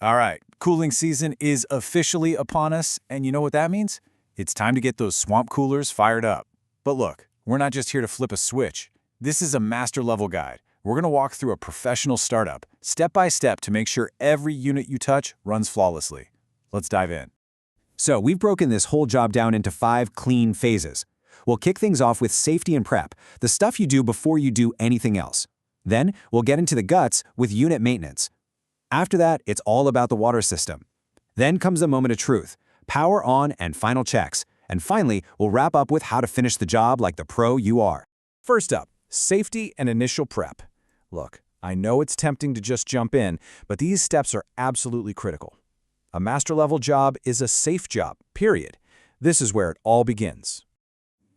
All right, cooling season is officially upon us, and you know what that means? It's time to get those swamp coolers fired up. But look, we're not just here to flip a switch. This is a master level guide. We're going to walk through a professional startup, step by step to make sure every unit you touch runs flawlessly. Let's dive in. So we've broken this whole job down into 5 clean phases. We'll kick things off with safety and prep, the stuff you do before you do anything else. Then we'll get into the guts with unit maintenance. After that, it's all about the water system. Then comes the moment of truth, power on and final checks. And finally, we'll wrap up with how to finish the job like the pro you are. First up, safety and initial prep. Look, I know it's tempting to just jump in, but these steps are absolutely critical. A master-level job is a safe job, period. This is where it all begins.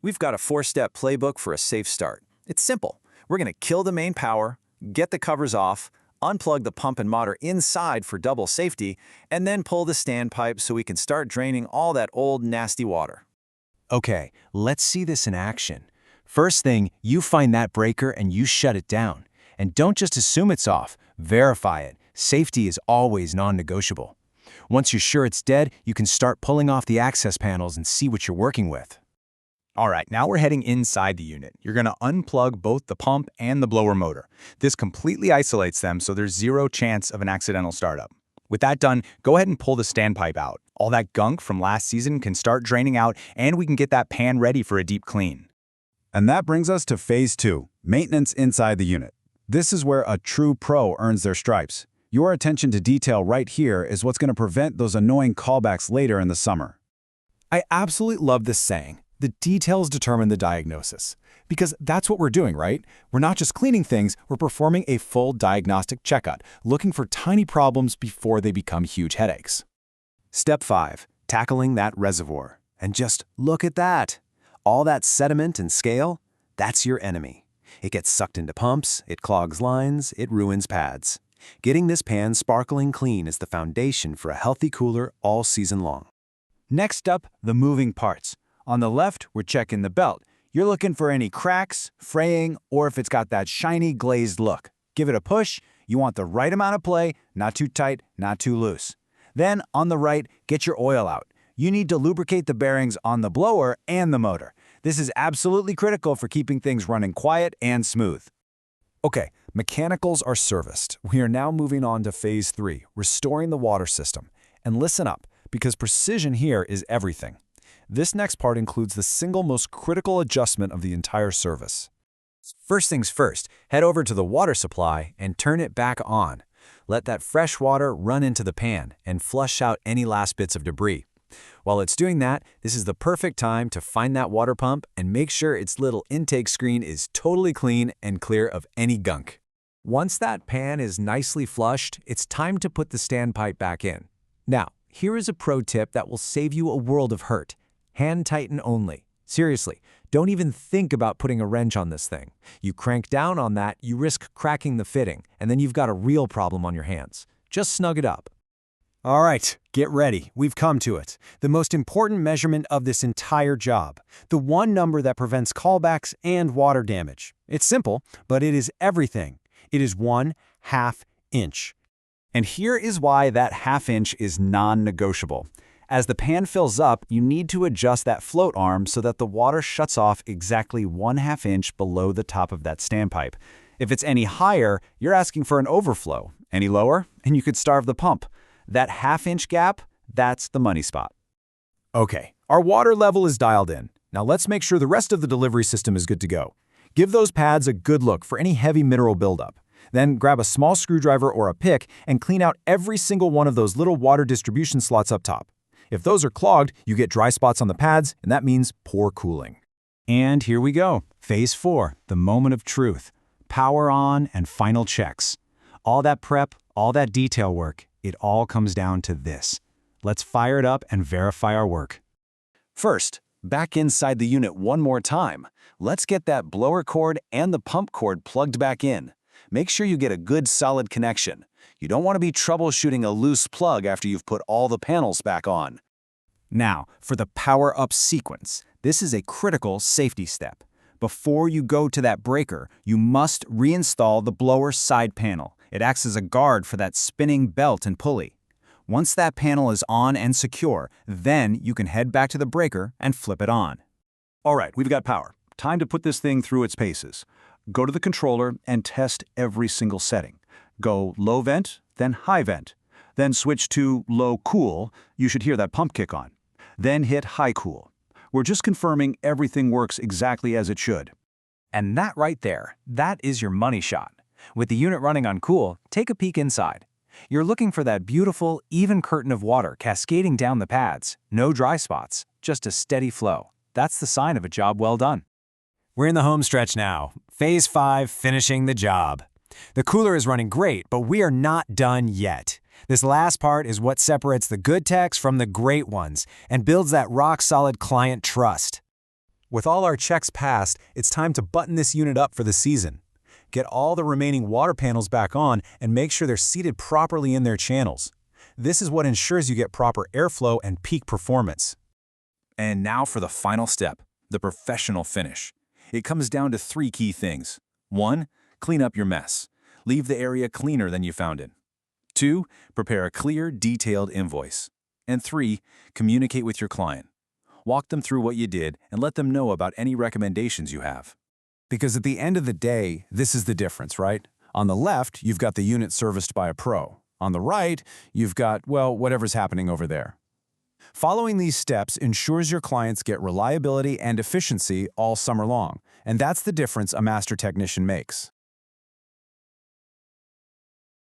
We've got a 4-step playbook for a safe start. It's simple. We're going to kill the main power, get the covers off, unplug the pump and motor inside for double safety, and then pull the standpipe so we can start draining all that old, nasty water. Okay, let's see this in action. First thing, you find that breaker and you shut it down. And don't just assume it's off, verify it. Safety is always non-negotiable. Once you're sure it's dead, you can start pulling off the access panels and see what you're working with. All right, now we're heading inside the unit. You're going to unplug both the pump and the blower motor. This completely isolates them so there's zero chance of an accidental startup. With that done, go ahead and pull the standpipe out. All that gunk from last season can start draining out and we can get that pan ready for a deep clean. And that brings us to phase 2, maintenance inside the unit. This is where a true pro earns their stripes. Your attention to detail right here is what's going to prevent those annoying callbacks later in the summer. I absolutely love this saying. The details determine the diagnosis. Because that's what we're doing, right? We're not just cleaning things, we're performing a full diagnostic checkout, looking for tiny problems before they become huge headaches. Step 5, tackling that reservoir. And just look at that. All that sediment and scale, that's your enemy. It gets sucked into pumps, it clogs lines, it ruins pads. Getting this pan sparkling clean is the foundation for a healthy cooler all season long. Next up, the moving parts. On the left, we're checking the belt. You're looking for any cracks, fraying, or if it's got that shiny glazed look. Give it a push. You want the right amount of play, not too tight, not too loose. Then, on the right, get your oil out. You need to lubricate the bearings on the blower and the motor. This is absolutely critical for keeping things running quiet and smooth. Okay, mechanicals are serviced. We are now moving on to phase 3, restoring the water system. And listen up, because precision here is everything. This next part includes the single most critical adjustment of the entire service. First things first, head over to the water supply and turn it back on. Let that fresh water run into the pan and flush out any last bits of debris. While it's doing that, this is the perfect time to find that water pump and make sure its little intake screen is totally clean and clear of any gunk. Once that pan is nicely flushed, it's time to put the standpipe back in. Now, here is a pro tip that will save you a world of hurt. Hand tighten only. Seriously, don't even think about putting a wrench on this thing. You crank down on that, you risk cracking the fitting, and then you've got a real problem on your hands. Just snug it up. All right, get ready. We've come to it. The most important measurement of this entire job. The one number that prevents callbacks and water damage. It's simple, but it is everything. It is 1/2 inch. And here is why that 1/2 inch is non-negotiable. As the pan fills up, you need to adjust that float arm so that the water shuts off exactly 1/2 inch below the top of that standpipe. If it's any higher, you're asking for an overflow. Any lower, and you could starve the pump. That 1/2 inch gap, that's the money spot. Okay, our water level is dialed in. Now let's make sure the rest of the delivery system is good to go. Give those pads a good look for any heavy mineral buildup. Then grab a small screwdriver or a pick and clean out every single one of those little water distribution slots up top. If those are clogged, you get dry spots on the pads, and that means poor cooling. And here we go, phase 4, the moment of truth. Power on and final checks. All that prep, all that detail work, it all comes down to this. Let's fire it up and verify our work. First, back inside the unit one more time. Let's get that blower cord and the pump cord plugged back in. Make sure you get a good solid connection. You don't want to be troubleshooting a loose plug after you've put all the panels back on. Now, for the power-up sequence, this is a critical safety step. Before you go to that breaker, you must reinstall the blower side panel. It acts as a guard for that spinning belt and pulley. Once that panel is on and secure, then you can head back to the breaker and flip it on. All right, we've got power. Time to put this thing through its paces. Go to the controller and test every single setting. Go low vent, then high vent. Then switch to low cool. You should hear that pump kick on. Then hit high cool. We're just confirming everything works exactly as it should. And that right there, that is your money shot. With the unit running on cool, take a peek inside. You're looking for that beautiful, even curtain of water cascading down the pads. No dry spots, just a steady flow. That's the sign of a job well done. We're in the home stretch now. Phase 5, finishing the job. The cooler is running great, but we are not done yet. This last part is what separates the good techs from the great ones and builds that rock-solid client trust. With all our checks passed, it's time to button this unit up for the season. Get all the remaining water panels back on and make sure they're seated properly in their channels. This is what ensures you get proper airflow and peak performance. And now for the final step, the professional finish. It comes down to 3 key things. 1. Clean up your mess. Leave the area cleaner than you found it. 2. Prepare a clear, detailed invoice. And 3. Communicate with your client. Walk them through what you did and let them know about any recommendations you have. Because at the end of the day, this is the difference, right? On the left, you've got the unit serviced by a pro. On the right, you've got, well, whatever's happening over there. Following these steps ensures your clients get reliability and efficiency all summer long, and that's the difference a master technician makes.